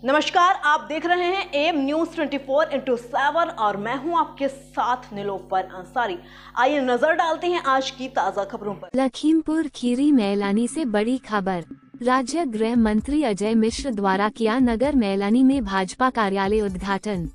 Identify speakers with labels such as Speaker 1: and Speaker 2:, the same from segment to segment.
Speaker 1: नमस्कार, आप देख रहे हैं एम न्यूज 24/7 और मैं हूं आपके साथ निलोफर अंसारी। आइए नजर डालते हैं आज की ताजा खबरों पर।
Speaker 2: लखीमपुर खीरी मैलानी से बड़ी खबर। राज्य गृह मंत्री अजय मिश्र द्वारा किया नगर मैलानी में भाजपा कार्यालय उद्घाटन।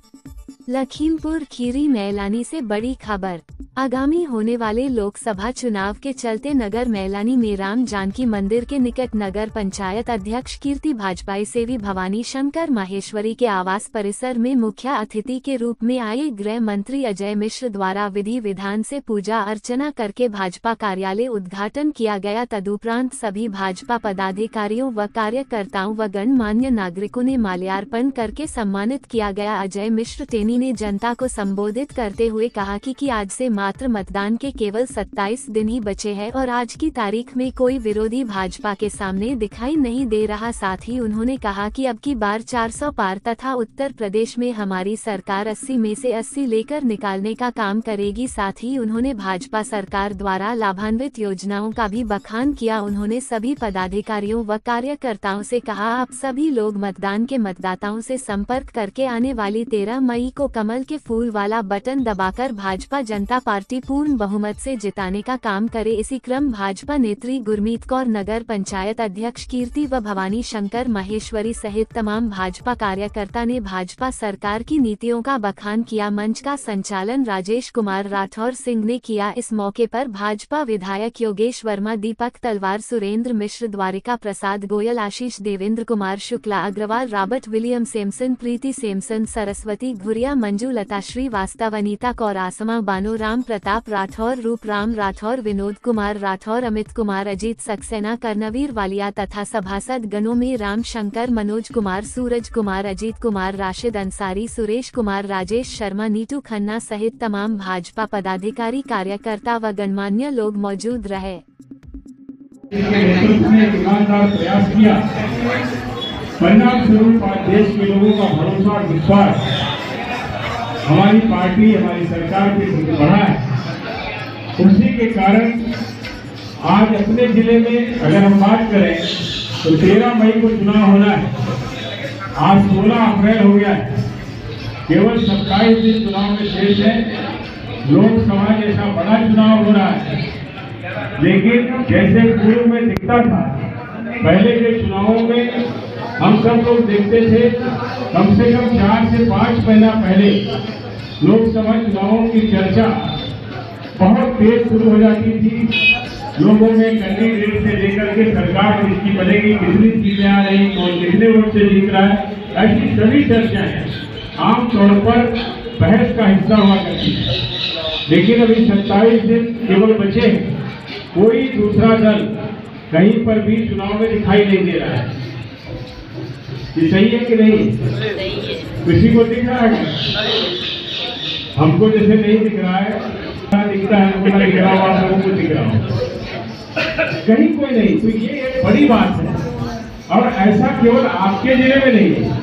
Speaker 2: लखीमपुर खीरी मैलानी से बड़ी खबर। आगामी होने वाले लोकसभा चुनाव के चलते नगर मैलानी में राम जानकी मंदिर के निकट नगर पंचायत अध्यक्ष कीर्ति भाजपाई सेवी भवानी शंकर माहेश्वरी के आवास परिसर में मुख्य अतिथि के रूप में आए गृह मंत्री अजय मिश्र द्वारा विधि विधान से पूजा अर्चना करके भाजपा कार्यालय उद्घाटन किया गया। तदुपरांत सभी भाजपा पदाधिकारियों व कार्यकर्ताओं व गणमान्य नागरिकों ने माल्यार्पण करके सम्मानित किया गया। अजय मिश्र टेनी ने जनता को संबोधित करते हुए कहा कि आज से मात्र मतदान के केवल 27 दिन ही बचे हैं और आज की तारीख में कोई विरोधी भाजपा के सामने दिखाई नहीं दे रहा। साथ ही उन्होंने कहा कि अब की बार 400 पार तथा उत्तर प्रदेश में हमारी सरकार 80 में से 80 लेकर निकालने का काम करेगी। साथ ही उन्होंने भाजपा सरकार द्वारा लाभान्वित योजनाओं का भी बखान किया। उन्होंने सभी पदाधिकारियों व कार्यकर्ताओं से कहा, आप सभी लोग मतदान के मतदाताओं से संपर्क करके आने वाली 13 मई को कमल के फूल वाला बटन दबाकर भाजपा जनता पार्टी पूर्ण बहुमत से जिताने का काम करे। इसी क्रम भाजपा नेत्री गुरमीत कौर, नगर पंचायत अध्यक्ष कीर्ति व भवानी शंकर माहेश्वरी सहित तमाम भाजपा कार्यकर्ता ने भाजपा सरकार की नीतियों का बखान किया। मंच का संचालन राजेश कुमार राठौर सिंह ने किया। इस मौके पर भाजपा विधायक Yogesh Verma, Deepak Talwar, Surendra Mishra, Dwarika Prasad Goyal, Ashish, Devendra Kumar Shukla, Agarwal, Robert, William Samson, Preeti Samson, Saraswati Ghuriya, Manju, Lata Srivastava, Anita Kaur, Asma Bano, Ram Pratap Rathore, Ruparam Rathore, Vinod Kumar Rathore, Amit Kumar, Ajit Saxena, Karanveer Walia तथा सभासद गणों में राम शंकर, मनोज कुमार, सूरज कुमार, अजीत कुमार, राशिद अंसारी, सुरेश कुमार, राजेश शर्मा, नीतू खन्ना सहित तमाम भाजपा पदाधिकारी, कार्यकर्ता व गणमान्य लोग मौजूद रहे।
Speaker 3: प्रयास किया, परिणाम स्वरूप आज देश के लोगों का भरोसा और विश्वास हमारी पार्टी, हमारी सरकार के प्रति बढ़ा है। उसी के कारण आज अपने जिले में अगर हम बात करें तो 13 मई को चुनाव होना है। आज 16 अप्रैल हो गया है, केवल 27 दिन चुनाव में शेष है। लोकसभा जैसा बड़ा चुनाव हो रहा है, लेकिन जैसे पूर्व में दिखता था, पहले के चुनावों में हम सब लोग देखते थे कम से कम 4 से 5 महीना पहले लोकसभा चुनावों की चर्चा बहुत तेज शुरू हो जाती थी। लोगों में कैंडिडेट से लेकर के सरकार किसकी बनेगी, कितनी सीटें आ रही, कौन कितने वोट से जीत रहा है, ऐसी सभी चर्चाएं आमतौर पर बहस का हिस्सा हुआ करती है। लेकिन अभी 27 दिन केवल बचे हैं, कोई दूसरा दल कहीं पर भी चुनाव में दिखाई नहीं दे रहा है। ये सही है कि नहीं? किसी को दिख रहा है? हमको जैसे नहीं दिख रहा है, दिखता है, हमको दिख रहा हो, आप लोगों को दिख रहा हो, कहीं कोई नहीं। तो ये एक बड़ी बात है और ऐसा केवल आपके जिले में नहीं है,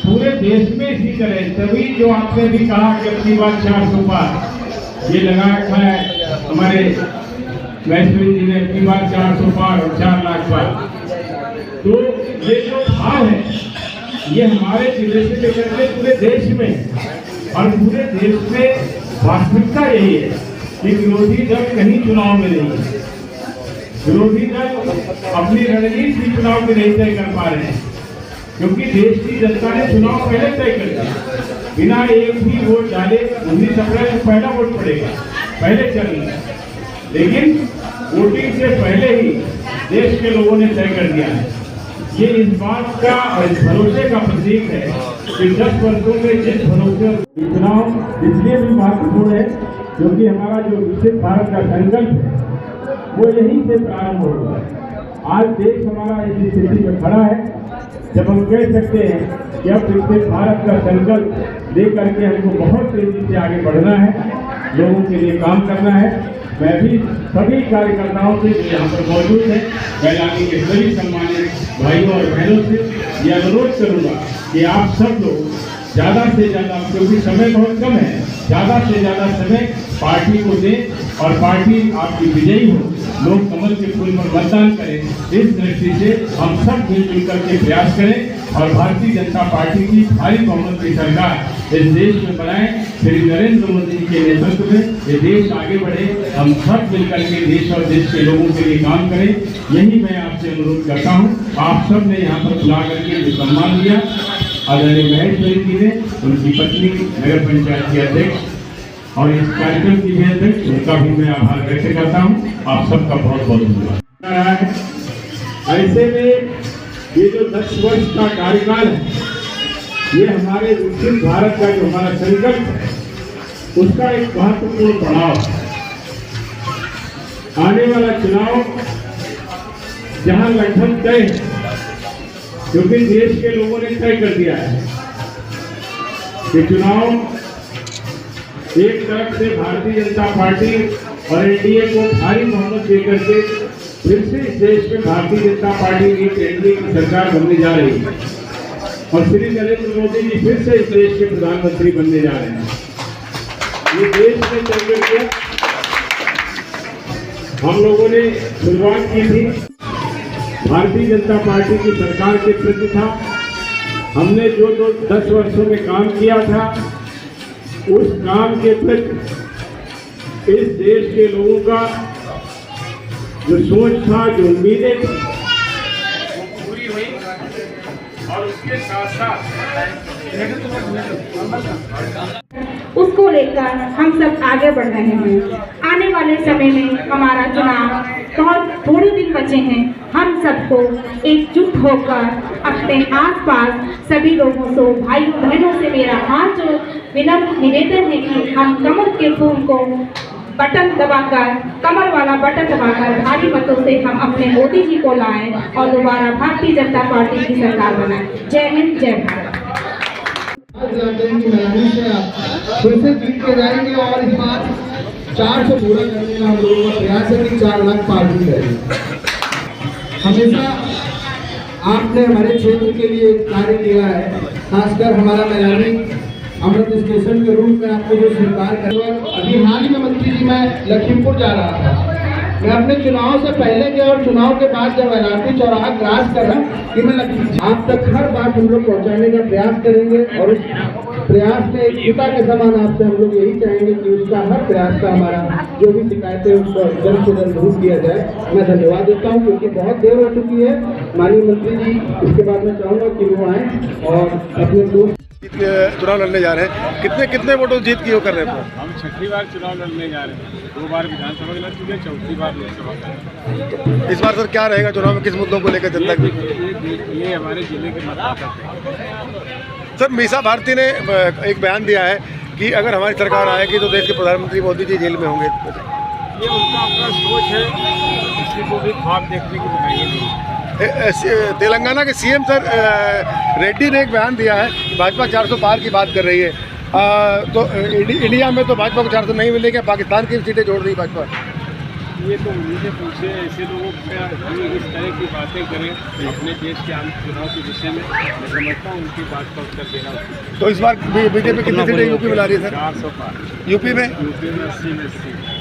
Speaker 3: पूरे देश में इसी तरह। तभी जो आपने भी कहा कि अपनी बात 400 पार ये लगा रखा है हमारे वैश्विक जी ने, अपनी बात 400 पार और 4 लाख पार। तो ये जो भाव है ये हमारे जिले से लेकर के पूरे देश में और पूरे देश में वास्तविकता यही है कि विरोधी दल कहीं चुनाव में नहीं है। विरोधी दल अपनी रणनीति चुनाव में नहीं तय कर पा रहे हैं, क्योंकि देश की जनता ने चुनाव पहले तय कर दिया। बिना एक भी वोट डाले 19 अप्रैल को पहला वोट पड़ेगा, पहले चरण में। लेकिन वोटिंग से पहले ही देश के लोगों ने तय कर दिया है। ये इस बात का और इस भरोसे का प्रतीक है कि 10 वर्षों में जिस भरोसे चुनाव इसलिए भी महत्वपूर्ण है क्योंकि हमारा जो विकसित भारत का संकल्प है वो यहीं से प्रारंभ होगा। आज देश हमारा इस स्थिति में खड़ा है जब हम कह सकते हैं कि अब विकसित भारत का संकल्प लेकर के हमको बहुत तेजी से आगे बढ़ना है, लोगों के लिए काम करना है। मैं भी सभी कार्यकर्ताओं से जो यहाँ पर मौजूद है, मैलानी के सभी सम्मानित भाइयों और बहनों से यह अनुरोध करूँगा कि आप सब लोग ज़्यादा से ज़्यादा, क्योंकि समय बहुत कम है, ज़्यादा से ज़्यादा समय पार्टी को दें और पार्टी आपकी विजयी हो, लोग कमल के फूल पर मतदान करें। इस दृष्टि से हम सब मिलजुल करके प्रयास करें। और भारतीय जनता पार्टी की भारी बहुमत की सरकार इस देश में बनाए। श्री नरेंद्र मोदी जी के नेतृत्व में ये देश आगे बढ़े, हम सब मिलकर के देश और देश के लोगों के लिए काम करें, यही मैं आपसे अनुरोध करता हूँ। आप सब ने यहाँ पर बुला करके जो सम्मान दिया, आदरणीय महेश्वरी जी ने, उनकी पत्नी नगर पंचायत की अध्यक्ष और इस कार्यक्रम की भी अध्यक्ष, उनका भी मैं आभार व्यक्त करता हूँ। आप सबका बहुत बहुत धन्यवाद। ऐसे में ये जो 10 वर्ष का कार्यकाल है, ये हमारे विकसित भारत का जो हमारा संकल्प है, उसका एक महत्वपूर्ण पड़ाव है। आने वाला चुनाव जहां लगभग तय है, क्योंकि देश के लोगों ने तय कर दिया है कि चुनाव एक तरफ से भारतीय जनता पार्टी और एनडीए को भारी बहुमत देकर के फिर से इस देश में भारतीय जनता पार्टी की एनडीए की सरकार बनने जा रही है और श्री नरेंद्र मोदी जी फिर से इस देश के प्रधानमंत्री बनने जा रहे हैं। ये देश में तय कर दिया। हम लोगों ने शुरुआत की थी, भारतीय जनता पार्टी की सरकार के प्रति था। हमने जो 10 वर्षों में काम किया था, उस काम के प्रति इस देश के लोगों का जो सोच था, जो उम्मीदें थी, वो पूरी हुई। और उसके साथ साथ
Speaker 4: उसको लेकर हम सब आगे बढ़ रहे हैं। आने वाले समय में हमारा चुनाव बहुत थोड़े दिन बचे हैं। हम सबको एकजुट होकर अपने आसपास सभी लोगों से, भाइयों बहनों से मेरा हाथ जोड़ विनम्र निवेदन है कि हम कमल के फूल को बटन दबाकर, कमल वाला बटन दबाकर भारी मतों से हम अपने मोदी जी को लाएं और दोबारा भारतीय जनता पार्टी की सरकार बनाएं। जय हिंद, जय भारत।
Speaker 5: फिर से जीत के जाएंगे और इस बार 400 पूरा करने का हम लोगों का प्रयास है कि 4 लाख पार भी करेंगे। हमेशा आपने हमारे क्षेत्र के लिए कार्य किया है, खासकर हमारा मैलानी अमृत स्टेशन के रूप में आपको जो स्वीकार कर। अभी हाल ही में मंत्री जी मैं लखीमपुर जा रहा था। मैं अपने चुनाव से पहले के और चुनाव के बाद जब एलआरटी चौराहा क्रॉस कर रहा हूँ कि मैं आप तक हर बात हम लोग पहुँचाने का प्रयास करेंगे और उस प्रयास में एक पिता के समान आपसे हम लोग यही चाहेंगे कि उसका हर प्रयास का हमारा जो भी शिकायतें उसको जल्द से जल्द दूर किया जाए। मैं धन्यवाद देता हूँ क्योंकि बहुत देर हो चुकी है। माननीय मंत्री जी, इसके बाद मैं चाहूँगा कि वो आए और अपने दोस्त
Speaker 6: चुनाव लड़ने जा रहे हैं। कितने वोटों जीत की कर रहे हैं?
Speaker 3: हम 6ठी बार चुनाव लड़ने जा रहे हैं। 2 बार विधानसभा लड़ चुके, 4थी बार लोकसभा।
Speaker 6: इस बार सर क्या रहेगा चुनाव में, किस मुद्दों को लेकर जनता की?
Speaker 3: ये हमारे जिले के मतदाता।
Speaker 6: सर, मीसा भारती ने एक बयान दिया है कि अगर हमारी सरकार आएगी तो देश के प्रधानमंत्री मोदी जी जेल में होंगे।
Speaker 3: ये उनका अपना सोच है, किसी को भी ख्वाब देखने की बुराई नहीं।
Speaker 6: तेलंगाना के सीएम सर रेड्डी ने एक बयान दिया है, भाजपा 400 पार की बात कर रही है। तो इंडिया में तो भाजपा को 400 नहीं मिलेगा, पाकिस्तान की सीटें जोड़ रही भाजपा।
Speaker 3: ये तो उन्हीं से पूछे, ऐसे लोगों को इस तरह की बातें करें अपने देश के आम चुनाव के विषय में। मैं समझता हूँ उनकी बात का उत्तर देना।
Speaker 6: तो इस बार बीजेपी कितनी सीटें यूपी में ला रही है सर?
Speaker 3: 400 पार।
Speaker 6: यूपी में
Speaker 3: 80 में 80।